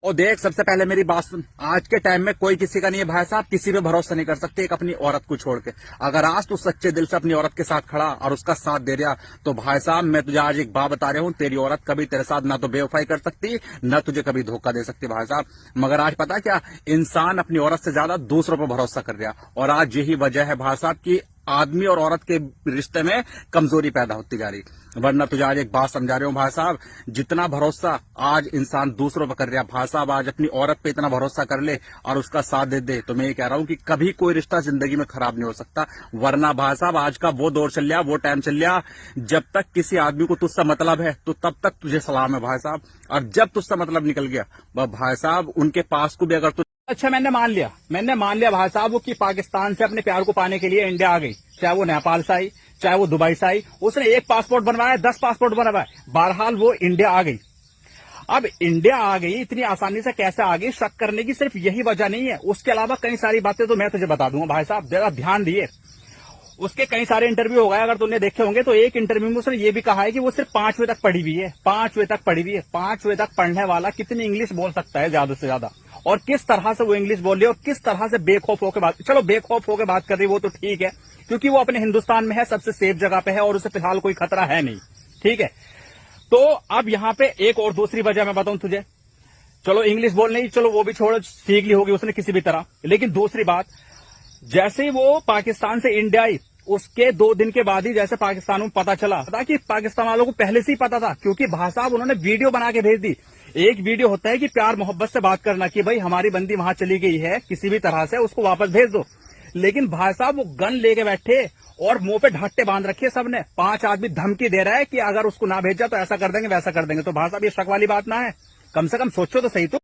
और देख, सबसे पहले मेरी बात सुन। आज के टाइम में कोई किसी का नहीं है भाई साहब, किसी पे भरोसा नहीं कर सकते एक अपनी औरत को छोड़ के। अगर आज तू सच्चे दिल से अपनी औरत के साथ खड़ा और उसका साथ दे रहा, तो भाई साहब मैं तुझे आज एक बात बता रहा हूँ, तेरी औरत कभी तेरे साथ ना तो बेवफाई कर सकती, न तुझे कभी धोखा दे सकती भाई साहब। मगर आज पता क्या, इंसान अपनी औरत से ज्यादा दूसरों पर भरोसा कर रहा, और आज यही वजह है भाई साहब की आदमी और औरत के रिश्ते में कमजोरी पैदा होती जा रही। वरना तुझे आज एक बात समझा रहे हो भाई साहब, जितना भरोसा आज इंसान दूसरों पर कर रहा भाई साहब, आज अपनी औरत पे इतना भरोसा कर ले और उसका साथ दे दे, तो मैं ये कह रहा हूं कि कभी कोई रिश्ता जिंदगी में खराब नहीं हो सकता। वरना भाई साहब आज का वो दौर चल रहा, वो टाइम चल रहा, जब तक किसी आदमी को तुझसे मतलब है तो तब तक तुझे सलाम है भाई साहब, और जब तुझसे मतलब निकल गया वह भाई साहब उनके पास को भी अगर तू अच्छा मैंने मान लिया भाई साहब वो कि पाकिस्तान से अपने प्यार को पाने के लिए इंडिया आ गई, चाहे वो नेपाल से आई चाहे वो दुबई से आई, उसने एक पासपोर्ट बनवाया 10 पासपोर्ट बनवाया, बहरहाल वो इंडिया आ गई। अब इंडिया आ गई, इतनी आसानी से कैसे आ गई, शक करने की सिर्फ यही वजह नहीं है, उसके अलावा कई सारी बातें तो मैं तुझे बता दूंगा भाई साहब, जरा ध्यान दिए। उसके कई सारे इंटरव्यू हो गए, अगर तुमने देखे होंगे तो एक इंटरव्यू में उसने ये भी कहा है कि वो सिर्फ 5वीं तक पढ़ी हुई है, 5वीं तक पढ़ी हुई है। 5वीं तक पढ़ने वाला कितनी इंग्लिश बोल सकता है ज्यादा से ज्यादा, और किस तरह से वो इंग्लिश बोल रही है, और किस तरह से बेखौफ होकर बात, चलो बेखौफ होकर बात कर रही है वो तो ठीक है, क्योंकि वो अपने हिंदुस्तान में है, सबसे सेफ जगह पे है और उसे फिलहाल कोई खतरा है नहीं, ठीक है। तो अब यहां पे एक और दूसरी वजह मैं बताऊं तुझे, चलो इंग्लिश बोलने की, चलो वो भी छोड़ो, सीख ली होगी उसने किसी भी तरह, लेकिन दूसरी बात, जैसे ही वो पाकिस्तान से इंडिया आई, उसके 2 दिन के बाद ही जैसे पाकिस्तान में पता चला कि पाकिस्तान वालों को पहले से ही पता था, क्योंकि भाई साहब उन्होंने वीडियो बना के भेज दी। एक वीडियो होता है कि प्यार मोहब्बत से बात करना, कि भाई हमारी बंदी वहां चली गई है, किसी भी तरह से उसको वापस भेज दो, लेकिन भाई साहब वो गन लेके बैठे और मुंह पे ढट्टे बांध रखे सबने, 5 आदमी धमकी दे रहा है कि अगर उसको ना भेजा तो ऐसा कर देंगे वैसा कर देंगे। तो भाई साहब ये शक वाली बात ना है, कम से कम सोचो तो सही। तो